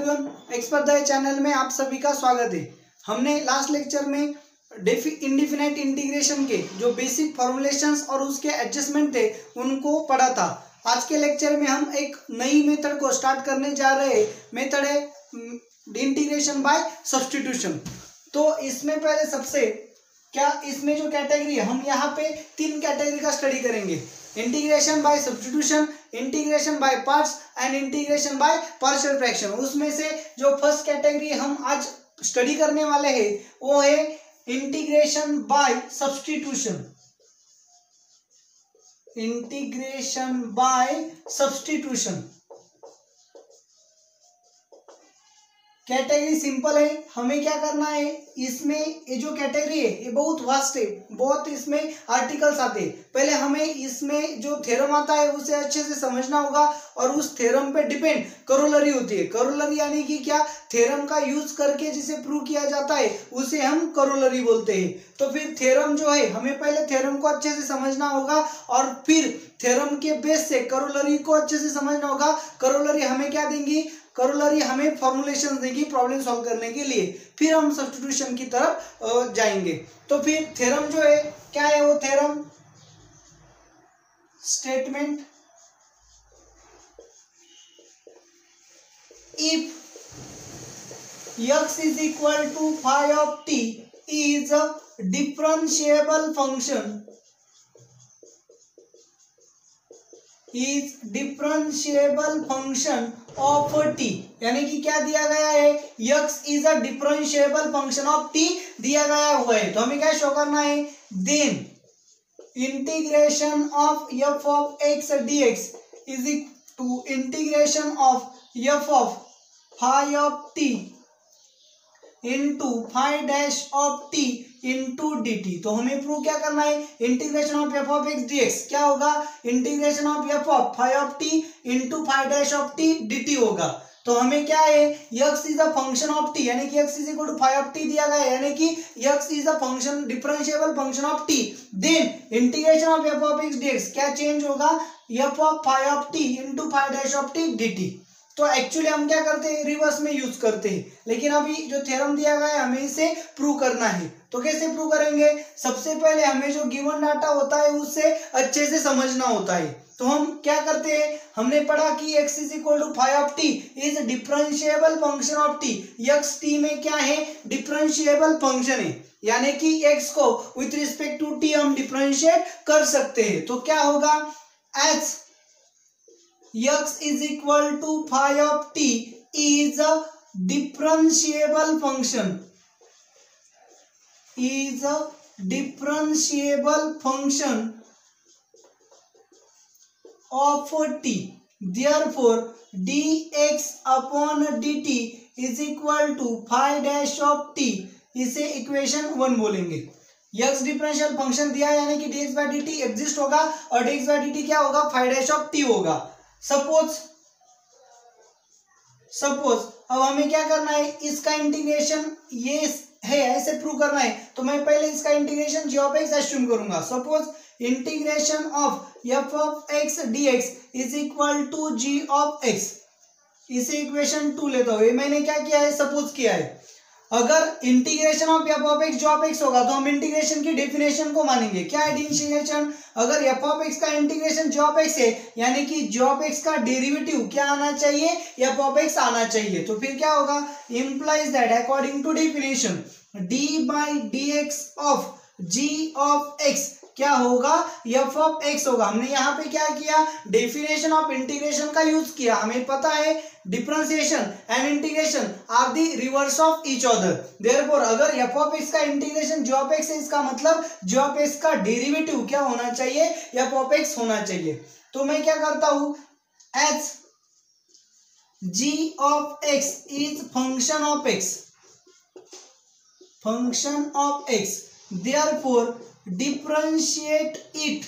Everyone, expert the channel में आप सभी का स्वागत है। हमने लास्ट लेक्चर में इंडिफिनाइट इंटीग्रेशन के जो बेसिक फॉर्मुलेशंस और उसके एडजस्टमेंट थे उनको पढ़ा था। आज के लेक्चर में हम एक नई मेथड को स्टार्ट करने जा रहे हैं। मेथड है इंटीग्रेशन बाय सब्स्टिट्यूशन। तो इसमें पहले सबसे इसमें जो कैटेगरी है, हम यहाँ पे तीन कैटेगरी का स्टडी करेंगे: integration by substitution, integration by parts and integration by partial fraction. उसमें से जो फर्स्ट कैटेगरी हम आज स्टडी करने वाले हैं वो है integration by substitution. Integration by substitution category simple है। हमें क्या करना है, इसमें ये जो कैटेगरी है ये बहुत वास्ट है, बहुत इसमें आर्टिकल्स आते हैं। पहले हमें इसमें जो थ्योरम आता है उसे अच्छे से समझना होगा और उस थ्योरम पे डिपेंड करोलरी होती है। करोलरी यानी कि क्या, थ्योरम का यूज करके जिसे प्रूव किया जाता है उसे हम करोलरी बोलते हैं। तो फिर थ्योरम जो है, हमें पहले थ्योरम को अच्छे से समझना होगा और फिर थ्योरम के बेस से करोलरी को अच्छे से समझना होगा। करोलरी हमें क्या देंगी, करोलरी हमें फॉर्मुलेशन देगी प्रॉब्लम सॉल्व करने के लिए। फिर हम सब्स्टिट्यूशन की तरफ जाएंगे। तो फिर थ्योरम जो है क्या है, वो theorem statement if x is equal to phi of t is a differentiable function of t। यानी कि क्या दिया गया है, x is a differentiable function of t दिया गया हुआ है। तो हमें क्या शो करना है, then integration of f of x dx is equal to integration of f of phi of t into phi dash of t into dt। तो हमें प्रूव क्या करना है, integration of f of x dx क्या होगा, integration of f of phi of t into phi dash of t dt होगा। तो हमें क्या है, x is a function of t, यानी कि x is equal to phi of t दिया गया है, यानी कि x is a function differentiable function of t। Then integration of f of x dx क्या चेंज होगा, f of phi of t into phi dash of t dt। तो actually हम क्या करते हैं, रिवर्स में यूज करते हैं, लेकिन अभी जो थ्योरम दिया गया है हमें इसे प्रूव करना है। तो कैसे प्रूव करेंगे, सबसे पहले हमें जो गिवन डाटा होता है उससे अच्छे से समझना होता है। तो हम क्या करते हैं, हमने पढ़ा कि x is equal to phi of t is differentiable function of t। x t में क्या है, डिफरेंशिएबल फंक्शन है, यानी कि x को विथ रिस्पेक्ट टू t हम डिफरेंशिएट कर सकते हैं। तो क्या होगा, H x is equal to phi of t is a differentiable function of t। Therefore dx upon dt is equal to phi dash of t। इसे equation 1 बोलेंगे। x differential function दिया है, यानी कि dx by dt एग्जिस्ट होगा और dx by dt क्या होगा, phi dash of t होगा। सपोज अब हमें क्या करना है, इसका इंटीग्रेशन ये है, ऐसे प्रूव करना है। तो मैं पहले इसका integration g of x assume करूंगा। Suppose integration of f of x dx is equal to g of x। इसे इक्वेशन 2 लेता हूं। मैंने क्या किया है, सपोज किया है। अगर integration of f of x जो ऑफ x होगा तो हम इंटीग्रेशन की डेफिनेशन को मानेंगे। क्या है डेफिनेशन, अगर f of x का इंटीग्रेशन जो ऑफ x है, यानी कि जो ऑफ x का डेरिवेटिव क्या आना चाहिए, f of x आना चाहिए। तो फिर क्या होगा, implies that according to definition d by dx of g of x क्या होगा, f of x होगा। हमने यहाँ पे क्या किया, डेफिनेशन ऑफ इंटीग्रेशन का यूज किया। हमें पता है differentiation and integration are the reverse of each other. Therefore अगर f of x का इंटीग्रेशन g of x है, इसका मतलब g of x का डेरिवेटिव क्या होना चाहिए, f of x होना चाहिए। तो मैं क्या करता हूं, h g of x is function of x, therefore differentiate it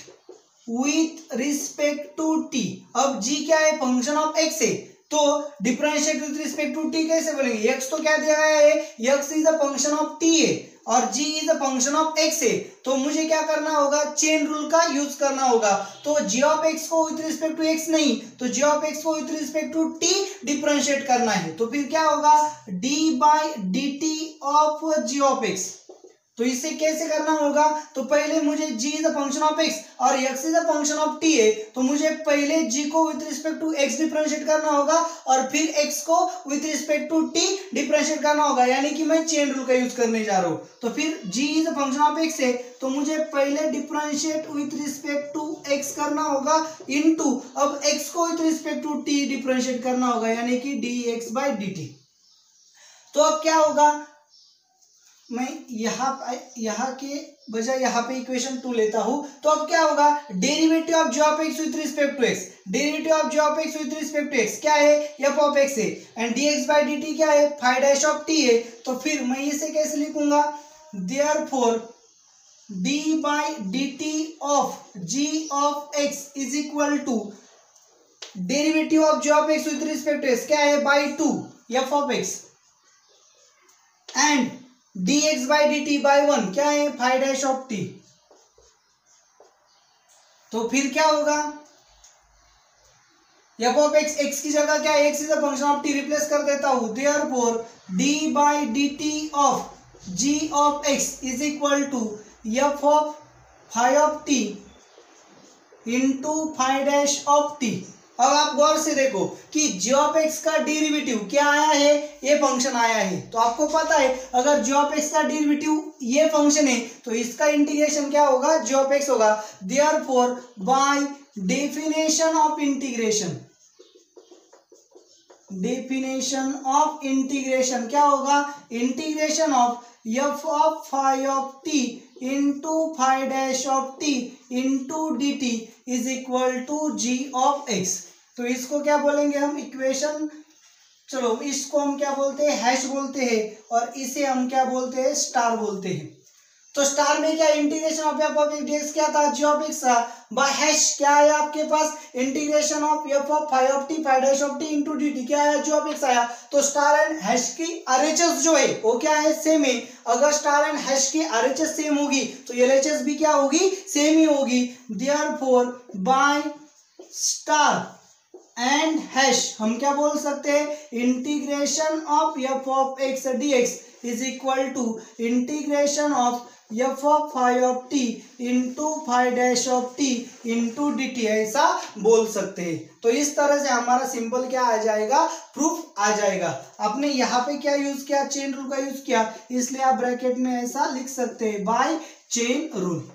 with respect to t। अब g क्या है, फंक्शन ऑफ x है, तो differentiate with respect to T कैसे बोलेंगे, x तो क्या दिया गया है, x is a function of t है और g is a function of x है, तो मुझे क्या करना होगा, चेन रूल का यूज करना होगा। तो g ऑफ x को विद रिस्पेक्ट टू x नहीं, तो g ऑफ x को with respect to t differentiate करना है, तो फिर क्या होगा, d by d t of g of x। तो इसे कैसे करना होगा, तो पहले मुझे g is a function of x और x is a function of t है, तो मुझे पहले g को with respect to x differentiate करना होगा और फिर x को with respect to t differentiate करना होगा, यानी कि मैं चेन रूल का यूज करने जा रहा हूं। तो फिर g is a function of x है, तो मुझे पहले differentiate with respect to x करना होगा इनटू अब x को with respect to t differentiate करना होगा, यानी कि dx बाई dt। तो अब क्या होगा, मैं यहाँ के बजाय यहाँ पे इक्वेशन 2 लेता हूं, तो अब क्या होगा, derivative of g of x with respect to x, derivative of g of x with respect to x क्या है, f ऑफ x है, एंड dx बाय dt क्या है, फाई डैश ऑफ t है। तो फिर मैं इसे कैसे लिखूंगा, therefore d by dt of g of x is equal to derivative of g of x with respect to x क्या है, by 2 f of x and dx by dt by 1 क्या है, फाई डैश ऑफ t। तो फिर क्या होगा, f of x, x की जगह क्या है, x is a function of t, replace कर देता हूं, therefore d by dt of g of x is equal to f of phi of t into phi dash of t। अब आप गौर से देखो कि g ऑफ x का डेरिवेटिव क्या आया है, ये फंक्शन आया है, तो आपको पता है अगर g ऑफ x का डेरिवेटिव ये फंक्शन है तो इसका इंटीग्रेशन क्या होगा, g ऑफ x होगा। Therefore by definition of integration, definition of integration क्या होगा, integration of f of phi of t into phi dash of t into d t is equal to g of x। तो इसको क्या बोलेंगे हम, equation, चलो इसको हम क्या बोलते हैं, हैश बोलते हैं, और इसे हम क्या बोलते हैं, स्टार बोलते हैं। तो स्टार में क्या, integration of f of x क्या था, g ऑफ x था, बाय हैश क्या आया आपके पास, integration of f of phi of t phi dash of t into d t क्या आया, g ऑफ x आया। तो स्टार एंड हैश की RHS जो है वो क्या है, सेम है। अगर स्टार एंड हैश की RHS सेम होगी तो LHS भी क्या होगी, सेम ही होगी। Therefore by star and hash हम क्या बोल सकते हैं, integration of f of x dx is equal to integration of f of phi of t into phi dash of t into d t, ऐसा बोल सकते हैं। तो इस तरह से हमारा सिंपल क्या आ जाएगा, प्रूफ आ जाएगा। आपने यहाँ पे क्या यूज किया, चेन रूल का यूज किया, इसलिए आप ब्रैकेट में ऐसा लिख सकते हैं, बाय चेन रूल।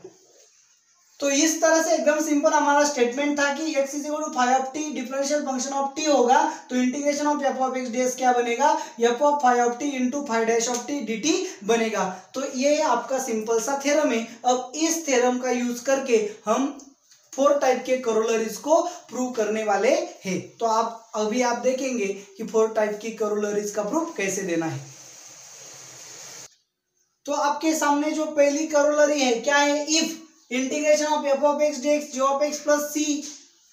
तो इस तरह से एकदम सिंपल हमारा स्टेटमेंट था कि x is equal to phi of t differential function of t होगा, तो integration of f of x ds क्या बनेगा, f of phi of t into phi dash of t dt बनेगा। तो ये आपका सिंपल सा थ्योरम है। अब इस थ्योरम का यूज करके हम 4 टाइप के करोलरीज को प्रूव करने वाले हैं। तो अभी आप देखेंगे कि 4 टाइप की करोलरीज का प्रूफ कैसे देना है। तो आपके सामने जो पहली करोलरी है क्या है, if integration of f of x dx g of x plus c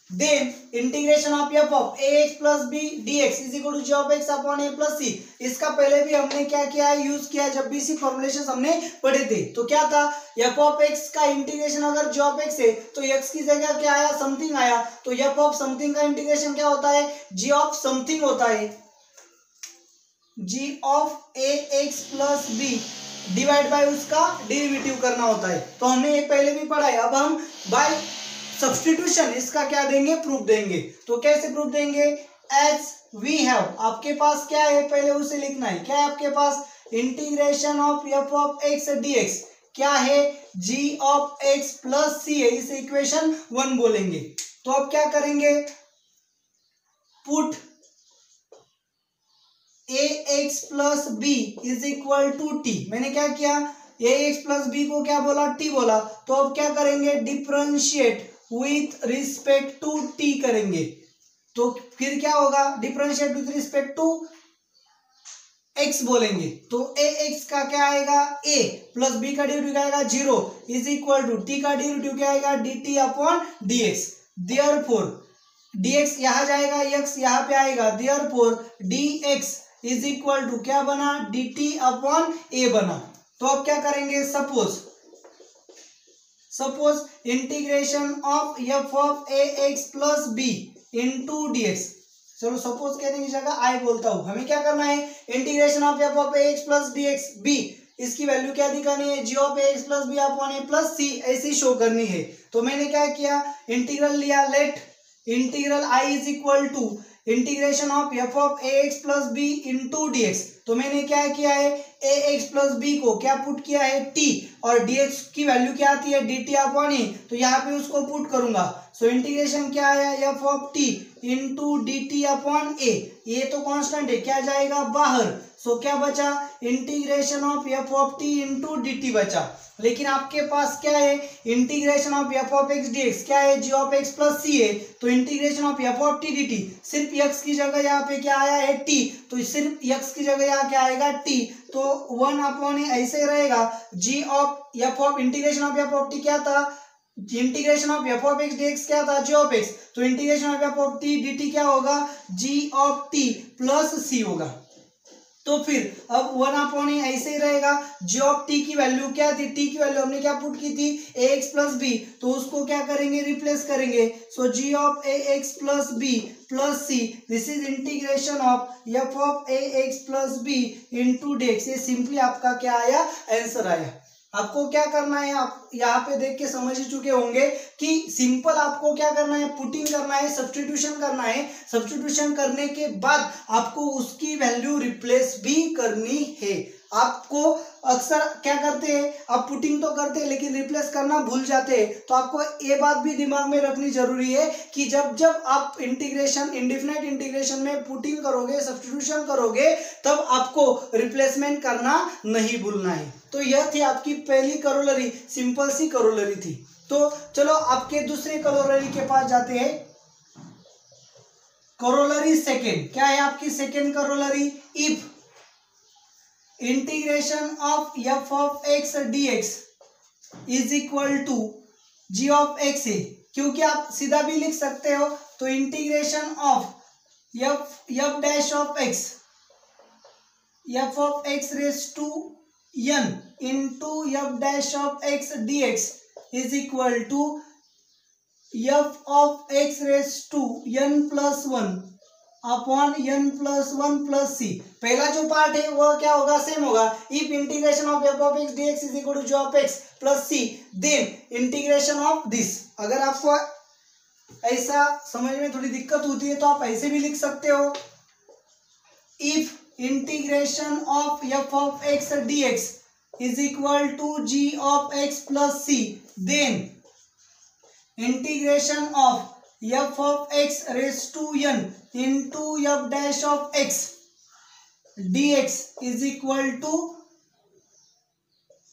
then integration of f of ax plus b dx is equal to g of x upon a plus c। इसका पहले भी हमने क्या किया है, use किया, जब भी इसी फॉर्मुलेशन हमने पढ़े थे। तो क्या था, f of x का इंटीग्रेशन अगर g of x है तो x की जगह क्या आया, समथिंग आया, तो f of समथिंग का इंटीग्रेशन क्या होता है, g of समथिंग होता है, g of ax plus b divide by उसका डेरिवेटिव करना होता है। तो हमने ये पहले भी पढ़ा है। अब हम बाय सब्स्टिट्यूशन इसका क्या देंगे, प्रूफ देंगे। तो कैसे प्रूफ देंगे, एज वी हैव, आपके पास क्या है, पहले उसे लिखना है, क्या है आपके पास, integration of f of x dx क्या है, g of x plus c है, इसे इक्वेशन 1 बोलेंगे। तो अब क्या करेंगे, put ax plus b is equal to t। मैंने क्या किया, ax प्लस b को क्या बोला, t बोला। तो अब क्या करेंगे, differentiate with respect to t करेंगे। तो फिर क्या होगा, differentiate with respect to x बोलेंगे। तो ax का क्या आएगा, a प्लस b का डेरिवेटिव क्या आएगा 0 इज इक्वल टू t का डेरिवेटिव क्या आएगा dt upon dx। Therefore dx यहाँ जाएगा, x यहाँ पे आएगा, therefore dx is equal to क्या बना, dt अपॉन a बना। तो अब क्या करेंगे, suppose integration of f of ax plus b into dx। चलो सपोज कहने की जगह आई बोलता हूं, हमें क्या करना है, integration of f of ax plus dx b, इसकी वैल्यू क्या दिखानी है, g of ax plus b upon a plus c, ऐसी शो करनी है। तो मैंने क्या किया, इंटीग्रल लिया, let integral i is equal to integration of f of ax plus b into dx। तो मैंने क्या किया है, ax प्लस b को क्या पुट किया है, t, और dx की वैल्यू क्या आती है, dt अपॉन a, तो यहाँ पे उसको पुट करूंगा। सो इंटीग्रेशन क्या आया, f of t into dt upon a, ये तो कांस्टेंट है, क्या जाएगा बाहर। सो क्या बचा, integration of f of t into dt बचा। लेकिन आपके पास क्या है, integration of f of x dx क्या है, g of x plus c है। तो integration of f of t dt, सिर्फ x की जगह यहाँ पे क्या आया है, t, तो सिर्फ x की जगह यहाँ क्या आएगा, t, तो 1 अपॉन ऐसे रहेगा। g of f of integration of f of t क्या था, integration of f of x dx क्या था, g ऑफ x, तो integration of f of t dt क्या होगा, g of t plus c होगा। तो फिर अब 1 अपॉन ऐसे ही रहेगा, g ऑफ t की वैल्यू क्या थी, t की वैल्यू हमने क्या पुट की थी, ax प्लस b, तो उसको क्या करेंगे, रिप्लेस करेंगे। सो g of ax plus b plus c, this is integration of f of ax plus b into dx। ये सिंपली आपका क्या आया, आंसर आया। आपको क्या करना है, आप यहाँ पे देख के समझ ही चुके होंगे कि सिंपल आपको क्या करना है, पुटिंग करना है, सब्स्टिट्यूशन करना है। सब्स्टिट्यूशन करने के बाद आपको उसकी वैल्यू रिप्लेस भी करनी है। आपको अक्सर क्या करते हैं, आप पुटिंग तो करते हैं लेकिन रिप्लेस करना भूल जाते हैं। तो आपको ये बात भी दिमाग में रखनी जरूरी है कि जब जब आप इंटीग्रेशन, इंडेफिनेट इंटीग्रेशन में पुटिंग करोगे, सब्स्टिट्यूशन करोगे, तब आपको रिप्लेसमेंट करना नहीं भूलना है। तो यह थी आपकी पहली करोलरी, सिंपल सी करोलरी थी। तो चलो आपके दूसरे करोलरी के पास जाते हैं। करोलरी सेकेंड, क्या है आपकी second corollary, if integration of f of x dx is equal to g of x है, क्योंकि आप सीधा भी लिख सकते हो। तो integration of f dash of x, f of x raise to n into f dash of x dx is equal to f of x raise to n plus 1 upon n plus 1 plus c। पहला जो part है वह क्या होगा, same होगा। If integration of f of x dx is equal to g of x plus c, then integration of this. अगर आपको ऐसा समझ में थोड़ी दिक्कत होती है तो आप ऐसे भी लिख सकते हो, if integration of f of x dx is equal to g of x plus c, then integration of f of x raise to n into f dash of x dx is equal to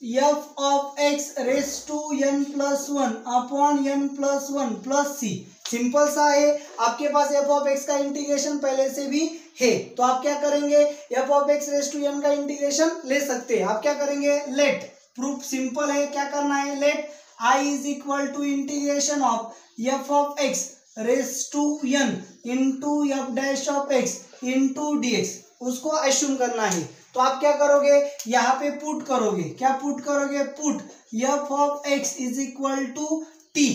f of x raise to n plus 1 upon n plus 1 plus c। Simple सा है, आपके पास f of x का integration पहले से भी है, तो आप क्या करेंगे, f of x raise to n का इंटीग्रेशन ले सकते हैं। आप क्या करेंगे, लेट, प्रूफ सिंपल है, क्या करना है, let I is equal to integration of f of x raise to n into f dash of x into dx, उसको एज्यूम करना है। तो आप क्या करोगे, यहाँ पे पुट करोगे, क्या पुट करोगे, put f of x is equal to t।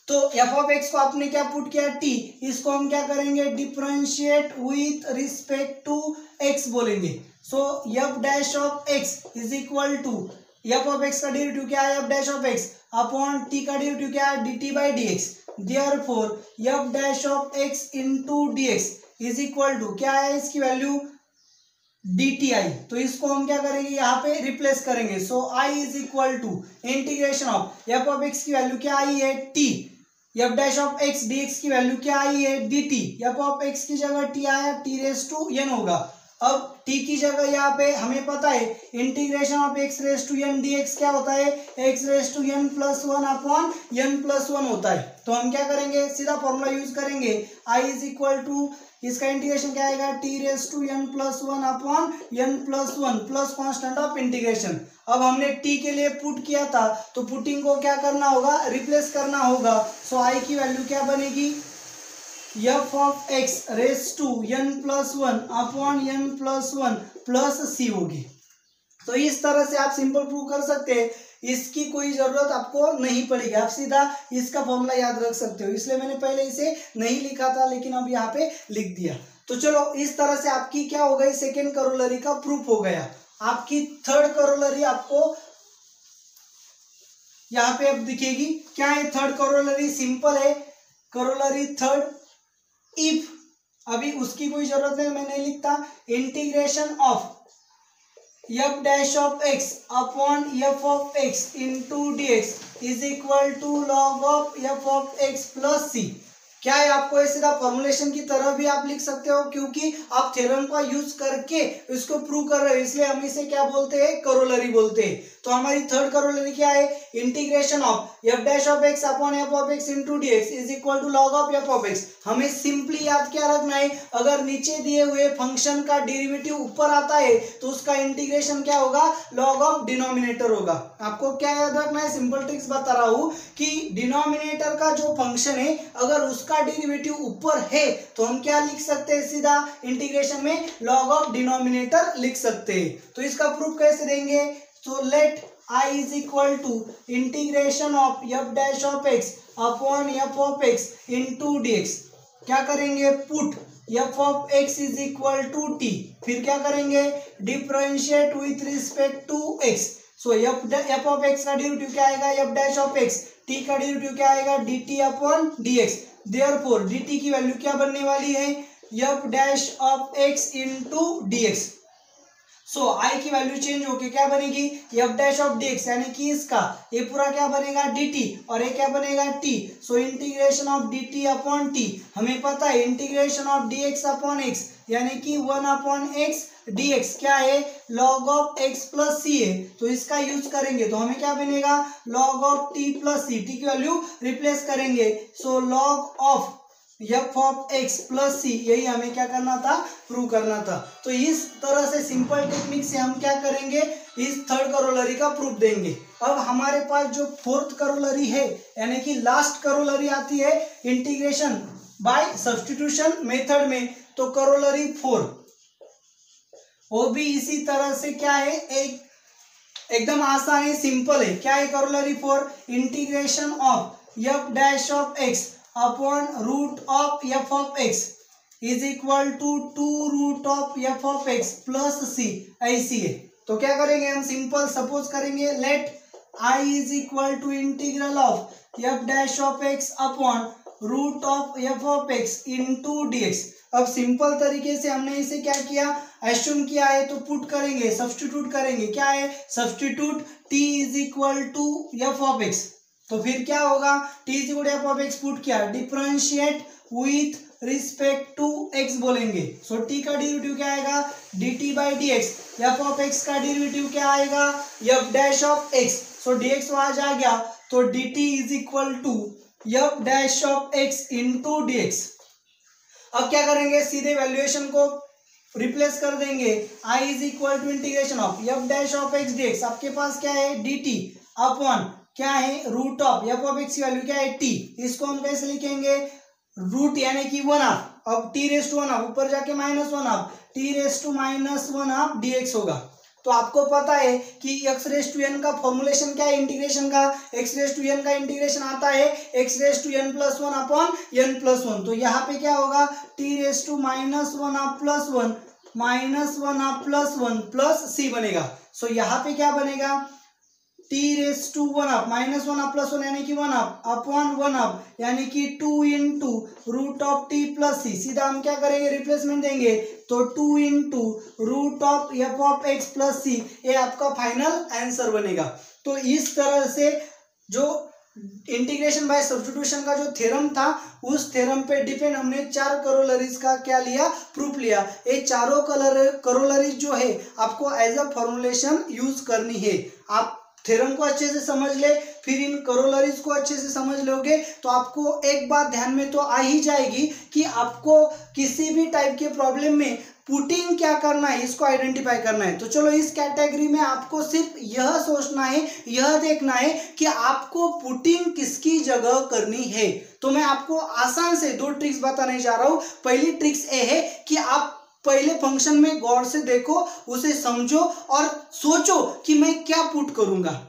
तो f ऑफ x को आपने क्या पुट किया, t, इसको हम क्या करेंगे, differentiate with respect to x बोलेंगे। So f dash of x is equal to, f of x का डेरिवेटिव क्या है, f dash of x upon t का डेरिवेटिव क्या है, dt by dx। Therefore f dash of x into dx is equal to क्या है, इसकी value dti। तो इसको हम क्या करेंगे, यहाँ पे रिप्लेस करेंगे। So I is equal to integration of f of x की वैल्यू क्या आई है, t, f dash of x dx की वैल्यू क्या आई है, dt। f ऑफ x की जगह t आया, t रेस टू n होगा। अब t की जगह यहाँ पे हमें पता है integration of x raise to n dx क्या होता है, x raise to n plus one upon n plus one होता है। तो हम क्या करेंगे, सीधा फॉर्मूला यूज करेंगे, i इज इक्वल टू इसका इंटीग्रेशन क्या आएगा, t raise to n plus one upon n plus one plus constant of integration. अब हमने t के लिए पुट किया था तो पुटिंग को क्या करना होगा, रिप्लेस करना होगा। सो i की वैल्यू क्या बनेगी, f of x raise to n plus one upon n plus one plus c होगी। तो इस तरह से आप सिंपल प्रूव कर सकते हैं, इसकी कोई जरूरत आपको नहीं पड़ेगी, आप सीधा इसका फॉर्मूला याद रख सकते हो। इसलिए मैंने पहले इसे नहीं लिखा था लेकिन अब यहाँ पे लिख दिया। तो चलो इस तरह से आपकी क्या हो गई, सेकेंड करोलरी का प्रूफ हो गया। आपकी थर्ड करोलरी आपको यहाँ पे अब दिखेगी। क्या है थर्ड करोलरी, सिंपल है करोलरी थर्ड, इफ, अभी उसकी कोई जरूरत नहीं, मैं नहीं लिखता, integration of f dash of x upon f of x into dx is equal to log of f of x plus c। क्या है, आपको ऐसे सीधा फॉर्मुलेशन की तरह भी आप लिख सकते हो, क्योंकि आप थ्योरम का यूज करके इसको प्रूव कर रहे हो, इसलिए हम इसे क्या बोलते हैं, करोलरी बोलते हैं। तो हमारी थर्ड करोलरी क्या है, integration of f dash of x upon f of x into dx is equal to log of f of x। हमें सिंपली याद क्या रखना है, अगर नीचे दिए हुए फंक्शन का डेरिवेटिव ऊपर आता है तो उसका इंटीग्रेशन क्या होगा, लॉग ऑफ डिनोमिनेटर होगा। आपको क्या याद रखना है, सिंपल ट्रिक्स बता रहा हूं कि डिनोमिनेटर का जो फंक्शन है अगर उसका डेरिवेटिव ऊपर है तो हम क्या लिख सकते हैं, सीधा इंटीग्रेशन में लॉग ऑफ डिनोमिनेटर लिख सकते हैं। तो इसका प्रूफ कैसे देंगे, तो let I is equal to integration of f dash of x upon f of x into dx। क्या करेंगे, put f of x is equal to t, फिर क्या करेंगे, differentiate with respect to x। So f of x का derivative क्या आएगा, f dash of x, t का derivative क्या आएगा, dt upon dx। Therefore dt की वैल्यू क्या बनने वाली है, f dash of x into dx। सो आई की वैल्यू चेंज होके क्या बनेगी, f डैश ऑफ dx, यानी कि इसका ये पूरा क्या बनेगा dt और ये क्या बनेगा t। So integration of dt upon t, हमें पता है integration of dx upon x यानी कि 1 अपॉन x dx क्या है, log of x plus c है। तो इसका यूज करेंगे तो हमें क्या बनेगा, log of t plus c, t की वैल्यू रिप्लेस करेंगे। सो log of f of x plus c, यही हमें क्या करना था, प्रूव करना था। तो इस तरह से सिंपल टेक्निक से हम क्या करेंगे, इस थर्ड करोलरी का प्रूफ देंगे। अब हमारे पास जो फोर्थ करोलरी है यानी कि लास्ट करोलरी आती है इंटीग्रेशन बाय सब्स्टिट्यूशन मेथड में, तो करोलरी 4 वो भी इसी तरह से क्या है, एकदम आसान है, सिंपल है। क्या है corollary 4, integration of f dash of x upon root of f of x is equal to 2 root of f of x plus c, ऐसी है। तो क्या करेंगे हम, सिंपल सपोज करेंगे, let I is equal to integral of f dash of x upon root of f of x into dx। अब simple तरीके से हमने इसे क्या किया, एस्यूम किया है तो पुट करेंगे, सब्स्टिट्यूट करेंगे। क्या है, substitute t is equal to f of x, तो फिर क्या होगा, t is equal to f of x put किया, differentiate with respect to x बोलेंगे। सो t का डेरिवेटिव क्या आएगा, dt by dx, f of x का डेरिवेटिव क्या आएगा, f dash of x। So dx वहां जा गया तो dt is equal to f dash of x into dx। अब क्या करेंगे, सीधे वैल्यूएशन को रिप्लेस कर देंगे, I is equal to integration of f dash of x dx, आपके पास क्या है dt अपॉन क्या है root of f of x की वैल्यू क्या है t। इसको हम कैसे लिखेंगे, रूट यानी कि 1 हाफ, अब t रेस टू 1 हाफ ऊपर जाके minus 1 half, t raise to minus 1 half dx होगा। तो आपको पता है कि x रेस टू n का फॉर्मुलेशन क्या है इंटीग्रेशन का, x रेस टू n का इंटीग्रेशन आता है x raise to n plus 1 upon n plus 1। तो यहाँ पे क्या होगा, t raise to minus 1 half plus 1 minus 1 half plus 1 plus c बनेगा। सो यहाँ पे क्या बनेगा, t raise to 1 half minus 1 half plus 1 यानी कि 1 हाफ अपॉन 1 हाफ यानी कि 2 into root of t plus c। सीधा हम क्या करेंगे, रिप्लेसमेंट देंगे तो 2 into root of f of x plus c, ये आपका फाइनल आंसर बनेगा। तो इस तरह से जो इंटीग्रेशन बाय सब्स्टिट्यूशन का जो थ्योरम था, उस थ्योरम पे डिपेंड हमने 4 करोलरीज का क्या लिया, प्रूफ लिया। ये चारों करोलरीज जो है आपको एज अ फॉर्मुलेशन यूज करनी है। आप थ्योरम को अच्छे से समझ ले, फिर इन करोलरीज को अच्छे से समझ लोगे तो आपको एक बात ध्यान में तो आ ही जाएगी कि आपको किसी भी टाइप के प्रॉब्लम में पुटिंग क्या करना है, इसको आइडेंटिफाई करना है। तो चलो इस कैटेगरी में आपको सिर्फ यह सोचना है, यह देखना है कि आपको पुटिंग किसकी जगह करनी है। तो मैं आपको आसान से 2 ट्रिक्स बताने जा रहा हूं। पहली ट्रिक्स ये है कि आप पहले फंक्शन में गौर से देखो, उसे समझो और सोचो कि मैं क्या पुट करूंगा,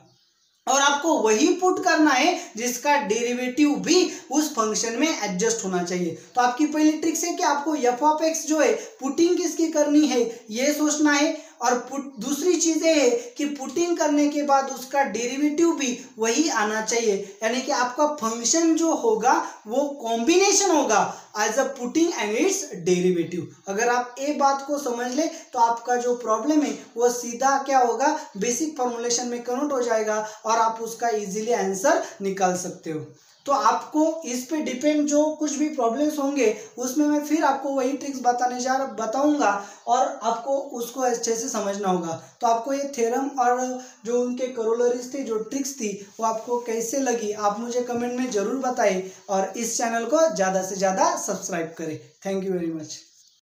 और आपको वही पुट करना है जिसका डेरिवेटिव भी उस फंक्शन में एडजस्ट होना चाहिए। तो आपकी पहली ट्रिक्स है कि आपको एफ ऑफ एक्स जो है पुटिंग किसकी करनी है ये सोचना है, और दूसरी चीज ये है कि पुटिंग करने के बाद उसका डेरिवेटिव भी वही आना चाहिए, यानी कि आपका फंक्शन जो होगा वो कॉम्बिनेशन होगा as a putting and its derivative. अगर आप ये बात को समझ ले तो आपका जो प्रॉब्लम है वो सीधा क्या होगा, बेसिक फॉर्मुलेशन में कन्वर्ट हो जाएगा और आप उसका इजीली आंसर निकाल सकते हो। तो आपको इस पे डिपेंड जो कुछ भी प्रॉब्लम्स होंगे उसमें मैं फिर आपको वही ट्रिक्स बताऊंगा और आपको उसको अच्छे से समझना होगा। तो आपको ये थ्योरम और जो उनके करोलरीज थे, जो ट्रिक्स थी, वो आपको कैसे लगी आप मुझे कमेंट में जरूर बताएं, और इस चैनल को ज़्यादा से ज़्यादा सब्सक्राइब करें। Thank you very much.